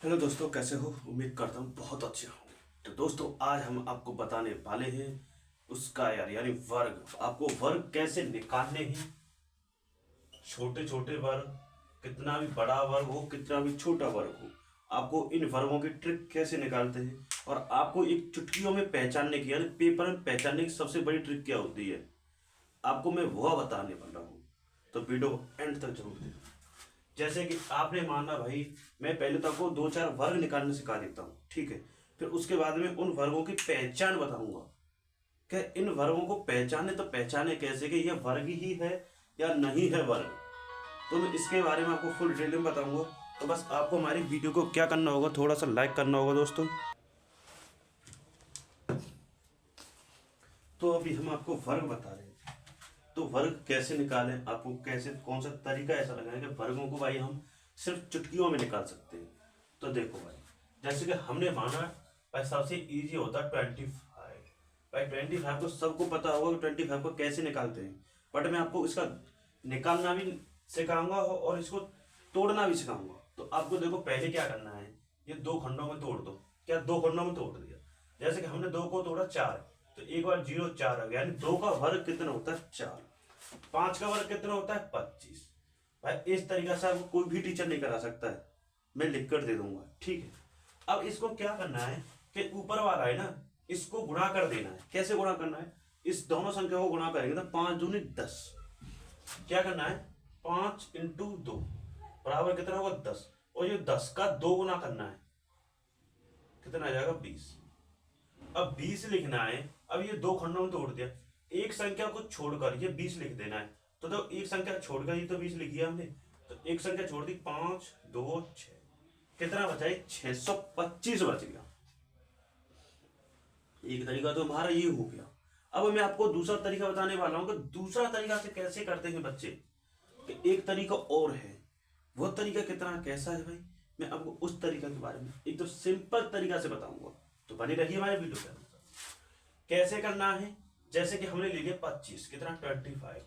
Hello दोस्तों, कैसे हो? उम्मीद करता हूँ बहुत अच्छे हो। तो दोस्तों, आज हम आपको बताने वाले हैं उसका यानी वर्ग। आपको वर्ग कैसे निकालने हैं। छोटे छोटे वर्ग, कितना भी बड़ा वर्ग हो, कितना भी छोटा वर्ग हो, आपको इन वर्गों की ट्रिक कैसे निकालते हैं और आपको एक चुटकियों में पहचानने की, यानी पेपर में पहचानने की सबसे बड़ी ट्रिक क्या होती है, आपको मैं वह बताने वाला हूँ। तो वीडियो एंड तक जरूर देखना। जैसे कि आपने माना भाई, मैं पहले तो आपको दो चार वर्ग निकालने सिखा देता हूँ, ठीक है। फिर उसके बाद में उन वर्गों की पहचान बताऊंगा कि इन वर्गों को पहचाने तो पहचाने कैसे कि यह वर्ग ही है या नहीं है वर्ग। तो मैं इसके बारे में आपको फुल डिटेल में बताऊंगा। तो बस आपको हमारी वीडियो को क्या करना होगा, थोड़ा सा लाइक करना होगा दोस्तों। तो अभी हम आपको वर्ग बता रहे हैं। तो वर्ग कैसे निकालें, आपको कैसे, कौन सा तरीका ऐसा लगा है कि वर्गों को भाई हम सिर्फ चुटकियों में निकाल सकते हैं। तो देखो भाई, जैसे कि हमने माना भाई सबसे इजी होता है 25। भाई 25 को सबको पता होगा कि 25 को कैसे निकालते हैं। बट मैं आपको इसका निकालना भी सिखाऊंगा और इसको तोड़ना भी सिखाऊंगा। तो आपको देखो, पहले क्या करना है, ये दो खंडों में तोड़ दो। क्या दो खंडों में तोड़ दिया? जैसे कि हमने दो को तोड़ा चार, तो एक बार जीरो चार आ गया, यानी दो का वर्ग कितना होता है? चार। पांच का वर्ग कितना होता है? 25। भाई इस तरीके से आपको कोई भी टीचर नहीं करा सकता है, मैं लिख कर दे दूंगा, ठीक है। अब इसको क्या करना है कि ऊपर वाला है ना, इसको गुणा कर देना है। कैसे गुणा करना है? इस दोनों संख्या को गुणा करेंगे तो 5 दूनी 10। क्या करना है? 5 × 2 बराबर कितना होगा? 10। और ये 10 का दो गुना करना है, कितना आ जाएगा? 20। अब 20 लिखना है। अब ये दो खंडों में तोड़ दिया, एक संख्या को छोड़कर ये 20 लिख देना है। तो एक संख्या छोड़कर ही तो 20 लिखी है हमने। तो एक संख्या छोड़ दी, 5 2 6, कितना बचा? 625 बच गया। एक तरीका तो हमारा ये हो गया। अब मैं आपको दूसरा तरीका बताने वाला हूं कि दूसरा तरीका से कैसे करते हैं बच्चे। कि एक तरीका और है, वो तरीका कितना कैसा है भाई, मैं आपको उस तरीका के बारे में एक तो सिंपल तरीका से बताऊंगा। तो बने रहिए हमारे वीडियो के अंदर। कैसे करना है? जैसे कि हमने ले लिया 25, कितना? 25।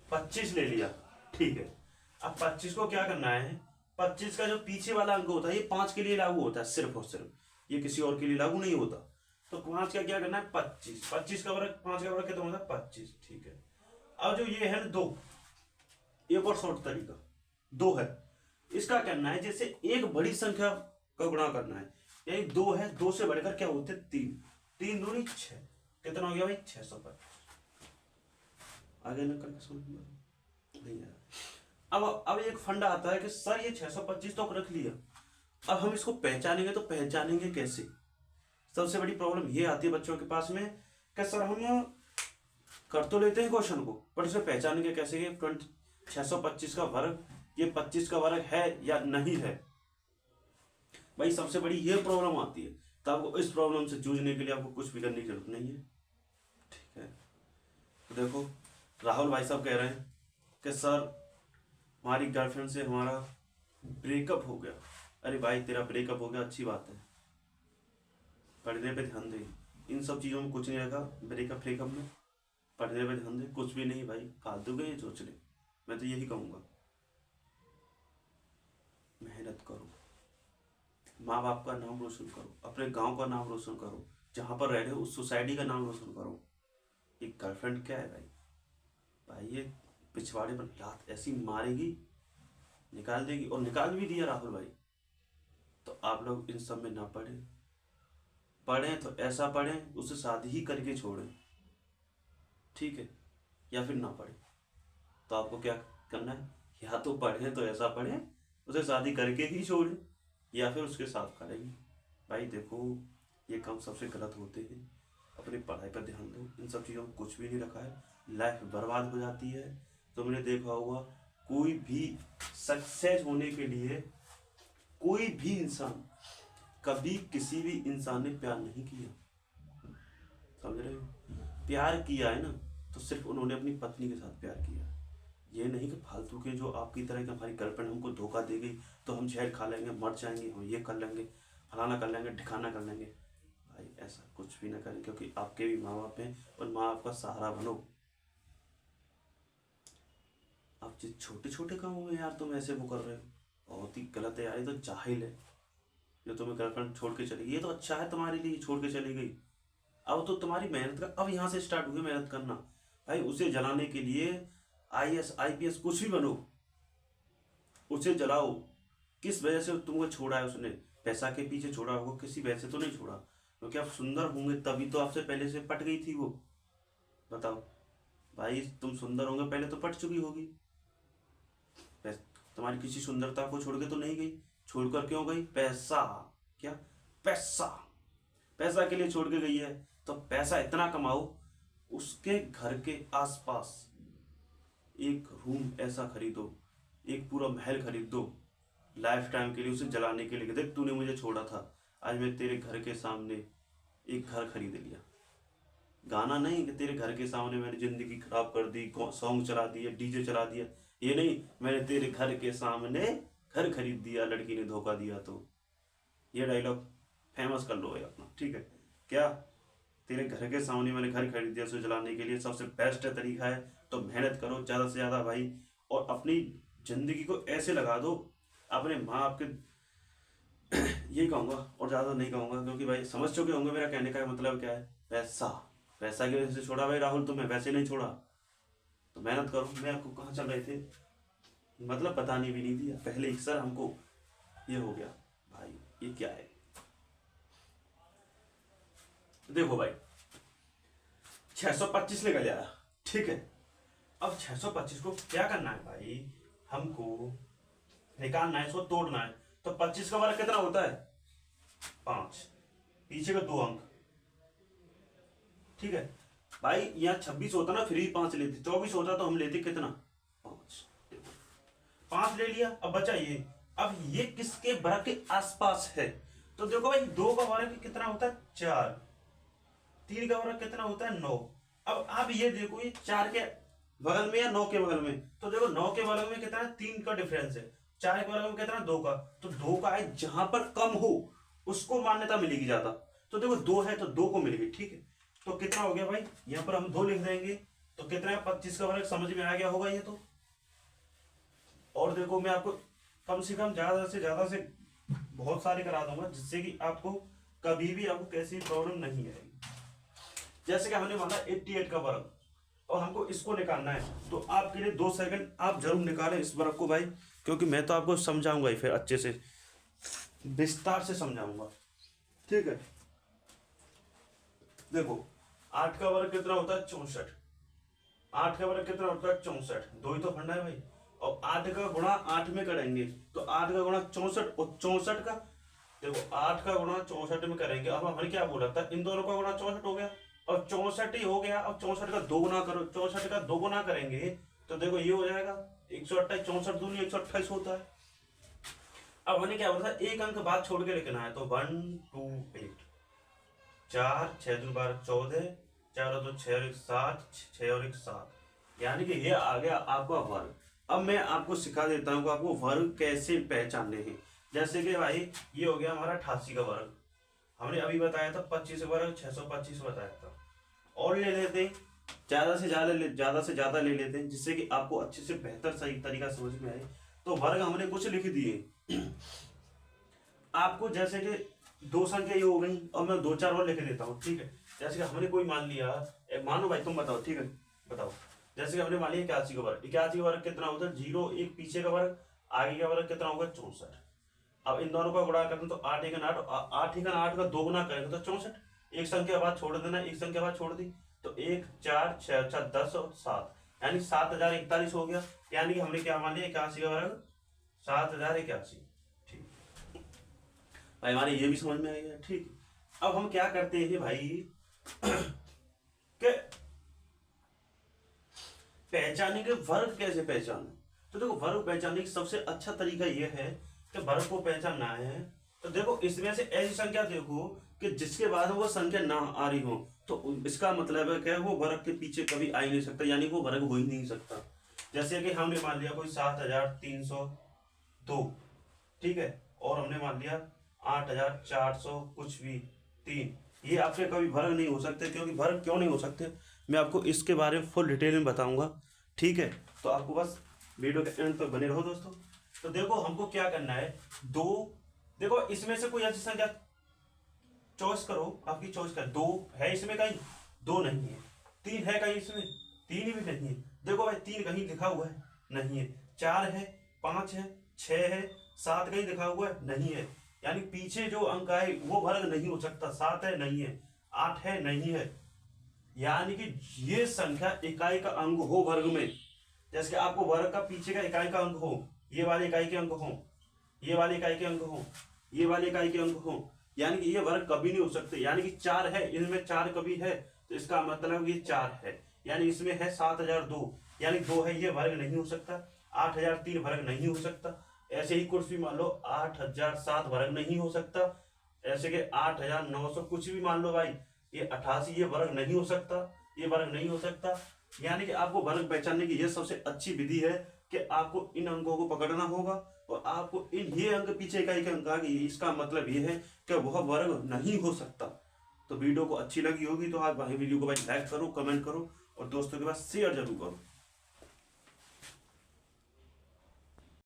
25 ले लिया, ठीक है। अब 25 को क्या करना है? 25 का जो पीछे वाला अंक होता है, ये 5 के लिए लागू होता है सिर्फ और सिर्फ, ये किसी और के लिए लागू नहीं होता। तो 5 का क्या करना है? 25। 25 का वर्ग, 5 का वर्ग कितना होता है? 25, ठीक है। अब जो ये है ना दो, एक और शॉर्ट तरीका दो है। इसका करना है जैसे एक बड़ी संख्या का गुणा करना है, यही दो है, दो से बढ़कर क्या होते हैं? 3। 3 दूनी 6, कितना हो गया भाई? 625। आगे न करके समझ में नहीं आया। अब एक फंडा आता है कि सर ये 625 तो रख लिया, अब हम इसको पहचानेंगे तो पहचानेंगे कैसे? सबसे बड़ी प्रॉब्लम ये आती है बच्चों के पास में कि सर हम कर तो लेते हैं क्वेश्चन को, पर इसे पहचानेंगे कैसे? ये 625 का वर्ग, ये 25 का वर्ग है या नहीं है। भाई सबसे बड़ी ये प्रॉब्लम आती है। तो आपको इस प्रॉब्लम से जूझने के लिए आपको कुछ भी करने की जरूरत नहीं है, ठीक है। तो देखो, राहुल भाई साहब कह रहे हैं कि सर हमारी गर्लफ्रेंड से हमारा ब्रेकअप हो गया। अरे भाई तेरा ब्रेकअप हो गया, अच्छी बात है, पढ़ने पे ध्यान दे। इन सब चीज़ों में कुछ नहीं रखा, ब्रेकअप ब्रेकअप में पढ़ने पे ध्यान दे। कुछ भी नहीं भाई, फालतू के ये सोच ले। मैं तो यही कहूँगा, मेहनत करो, माँ बाप का नाम रोशन करो, अपने गांव का नाम रोशन करो, जहाँ पर रह रहे हो उस सोसाइटी का नाम रोशन करो। एक गर्लफ्रेंड क्या है भाई? भाई ये पिछवाड़े पर लात ऐसी मारेगी, निकाल देगी, और निकाल भी दिया राहुल भाई। तो आप लोग इन सब में ना पढ़ें, पढ़ें तो ऐसा पढ़ें उसे शादी ही करके छोड़ें, ठीक है। या फिर ना पढ़ें। तो आपको क्या करना है? या तो पढ़ें तो ऐसा पढ़ें उसे शादी करके ही छोड़ें, या फिर उसके साथ करेंगे। भाई देखो, ये काम सबसे गलत होते हैं। अपनी पढ़ाई पर ध्यान दो, इन सब चीज़ों में कुछ भी नहीं रखा है, लाइफ बर्बाद हो जाती है। तुमने देखा होगा, कोई भी सक्सेस होने के लिए कोई भी इंसान, कभी किसी भी इंसान ने प्यार नहीं किया, समझ रहे हो? प्यार किया है ना, तो सिर्फ उन्होंने अपनी पत्नी के साथ प्यार किया। ये नहीं कि फालतू के जो आपकी तरह की हमारी गर्लफ्रेंड हमको धोखा दे गई तो हम जहर खा लेंगे, मर जाएंगे, हम ये कर लेंगे, फलाना कर लेंगे, ठिकाना कर लेंगे। भाई ऐसा कुछ भी ना करें, क्योंकि आपके भी माँ बाप हैं और माँ बाप का सहारा बनो। आप जिस छोटे छोटे कामों में यार तुम ऐसे वो कर रहे हो, बहुत ही गलत है यार, ये तो जाहिल है जो तुम्हें गर्लफ्रेंड छोड़ के चली गई। ये तो अच्छा है तुम्हारे लिए छोड़ के चली गई। अब तो तुम्हारी मेहनत का अब यहाँ से स्टार्ट हुई मेहनत करना। भाई उसे जलाने के लिए आईएएस आईपीएस कुछ भी बनो, उसे जलाओ। किस वजह से तुमको छोड़ा है उसने? पैसा के पीछे छोड़ा होगा, किसी वजह से तो नहीं छोड़ा, क्योंकि आप सुंदर होंगे तभी तो आपसे पहले से पट गई थी वो। बताओ भाई, तुम सुंदर होंगे पहले तो पट चुकी होगी। तुम्हारी किसी सुंदरता को छोड़ के तो नहीं गई। छोड़कर क्यों गई? पैसा। क्या? पैसा। पैसा के लिए छोड़ के गई है। तो पैसा इतना कमाओ, उसके घर के आसपास एक रूम ऐसा खरीदो, एक पूरा महल खरीद दो लाइफ टाइम के लिए, उसे जलाने के लिए। देख तूने मुझे छोड़ा था, आज मैं तेरे घर के सामने एक घर खरीद लिया। गाना नहीं कि तेरे घर के सामने मैंने जिंदगी खराब कर दी, सॉन्ग चला दिया, डीजे चला दिया। ये नहीं, मैंने तेरे घर के सामने घर खरीद दिया, लड़की ने धोखा दिया तो। ये डायलॉग फेमस कर लो भाई अपना, ठीक है क्या? तेरे घर के सामने मैंने घर खरीद दिया, उसे जलाने के लिए सबसे बेस्ट तरीका है तो मेहनत करो ज़्यादा से ज़्यादा भाई, और अपनी ज़िंदगी को ऐसे लगा दो अपने माँ बाप के। यही कहूँगा और ज़्यादा नहीं कहूँगा, क्योंकि भाई समझ चुके होंगे मेरा कहने का मतलब क्या है। पैसा। पैसा की वजह से छोड़ा भाई राहुल, तुम्हें वैसे नहीं छोड़ा। तो मेहनत करो। मैं आपको कहाँ चल रहे थे, मतलब बताने भी नहीं दिया पहले एक सर हमको। ये हो गया भाई, ये क्या है? देखो भाई 625 लेकर आया, ठीक है। अब 625 को क्या करना है भाई, हमको निकालना है, इसको तोड़ना है। तो 25 का वर्ग कितना होता है? 5, पीछे का 2 अंक, ठीक है भाई। यहाँ 26 होता ना फिर भी 5 लेते, 24 होता तो हम लेते कितना? 5। 5 ले लिया। अब बचा ये। अब ये किसके वर्ग के आसपास है? तो देखो भाई 2 का वर्ग कितना होता है? 4। 3 का वर्ग कितना होता है? 9। अब आप ये देखो, ये 4 के बगल में या 9 के बगल में, तो देखो 9 के बगल में कितना है? 3 का डिफरेंस है। 4 के बगल में कितना? 2 का। तो 2 का है, जहां पर कम हो उसको मान्यता मिलेगी ज्यादा। तो देखो 2 है तो 2 को मिलेगी, ठीक है। तो कितना हो गया भाई? यहाँ पर हम 2 लिख देंगे। तो कितना है? 25 का वर्ग। समझ में आ गया होगा ये तो। और देखो मैं आपको कम से कम ज्यादा से बहुत सारे करा दूंगा, जिससे कि आपको कभी भी आपको कैसी प्रॉब्लम नहीं आएगी। जैसे कि हमने माना 88 का वर्ग, और हमको इसको निकालना है। तो आपके लिए 2 सेकंड आप जरूर निकालें इस वर्ग को भाई, क्योंकि मैं तो आपको समझाऊंगा ही, फिर अच्छे से विस्तार से समझाऊंगा, ठीक है। देखो 8 का वर्ग कितना होता है? 64। 8 का वर्ग कितना होता है? 64। 2 ही तो फंडा है भाई। और 8 का गुणा 8 में करेंगे, तो 8 का गुणा 64, और 64 का, देखो 8 का गुणा 64 में करेंगे। अब हमने क्या बोला था? इन दोनों का गुणा 64 हो गया, और 64 ही हो गया। अब 64 का 2 गुना करो, 64 का 2 गुना करेंगे तो देखो ये हो जाएगा 128। 64 दूनी 128 होता है। अब हमने क्या बोला था? एक अंक बाद छोड़ के लिखना है, तो 128। 4 6 दूनी 12 14, 4 और 2 6 और 1 7, 6 और 1 7, यानी कि ये आ गया आपका वर्ग। अब मैं आपको सिखा देता हूँ कि आपको वर्ग कैसे पहचानने हैं। जैसे कि भाई ये हो गया हमारा 88 का वर्ग, हमने अभी बताया था 25 का वर्ग 625 बताया था। और ले लेते हैं, ज्यादा से ज्यादा ले लेते हैं, जिससे कि आपको अच्छे से बेहतर सही तरीका समझ में आए। तो वर्ग हमने कुछ लिख दिए आपको, जैसे कि 2 संख्या ये हो गई, और मैं 2 4 और लिख देता हूँ, ठीक है। जैसे कि हमने कोई मान लिया, मानो भाई तुम बताओ, ठीक है बताओ। जैसे कि हमने मान लिया 81 का वर्ग। 81 का वर्ग कितना होता है? 0, 1 पीछे का वर्ग, आगे का वर्ग कितना होगा? 64। अब इन दोनों का गुणा करते हैं तो 8 1 8, 8 1 8 का 2 गुना करेंगे तो 64। एक संख्या बाद छोड़ देना, एक संख्या बाद छोड़ दी, तो 1 4 6 6 10 और 7, यानी 7041 हो गया। यानी कि हमने क्या मान लिया? 81 का वर्ग 7081, ठीक भाई, हमारे ये भी समझ में आ गया, ठीक। अब हम क्या करते हैं भाई कि पहचाने के वर्ग कैसे पहचाने। तो देखो वर्ग पहचानने का सबसे अच्छा तरीका यह है कि वर्ग को पहचानना है। तो देखो इसमें से ऐसी संख्या देखो कि जिसके बाद वो संख्या ना आ रही हो, तो इसका मतलब है कि वो वर्ग के पीछे कभी आ ही नहीं सकता, यानी वो वर्ग हो ही नहीं सकता। जैसे कि हमने मान लिया कोई 7302, ठीक है, और हमने मान लिया 8400 कुछ भी 3, ये आपके कभी वर्ग नहीं हो सकते। क्योंकि वर्ग क्यों नहीं हो सकते, मैं आपको इसके बारे में फुल डिटेल में बताऊंगा, ठीक है। तो आपको बस वीडियो के एंड तक बने रहो दोस्तों। तो देखो हमको क्या करना है, 2, देखो इसमें से कोई ऐसी संख्या चॉइस करो, आपकी चॉइस कर। 2 है इसमें कहीं? 2 नहीं है। 3 है कहीं इसमें? 3 भी नहीं है। देखो भाई 3 कहीं लिखा हुआ है? नहीं है। 4 है, 5 है, 6 है, 7 कहीं लिखा हुआ है? नहीं है। यानी पीछे जो अंक आए वो वर्ग नहीं हो सकता। 7 है, नहीं है। 8 है, नहीं है। यानी कि ये संख्या इकाई का अंक हो वर्ग में, जैसे कि आपको वर्ग का पीछे का इकाई का अंक हो, ये वाले इकाई के अंक हो, ये वाले इकाई के अंक हो, ये वाले इकाई के अंक हो, यानी कि ये वर्ग कभी नहीं हो सकते। यानी कि 4 है, इनमें 4 कभी है, तो इसका मतलब ये 4 है। यानी इसमें है 7002, यानी 2 है, ये वर्ग नहीं हो सकता। 8003 वर्ग नहीं हो सकता। ऐसे ही कुछ भी मान लो 8007 वर्ग नहीं हो सकता। ऐसे कि 8900 कुछ भी मान लो भाई, ये 88 ये वर्ग नहीं हो सकता, ये वर्ग नहीं हो सकता। यानी कि आपको वर्ग पहचानने की ये सबसे अच्छी विधि है कि आपको इन अंकों को पकड़ना होगा और आपको इन ये अंक पीछे इकाई के अंक आ गए, इसका मतलब ये है कि वह वर्ग नहीं हो सकता। तो वीडियो को अच्छी लगी होगी तो आप भाई वीडियो को भाई लाइक करो, कमेंट करो और दोस्तों के पास शेयर जरूर करो।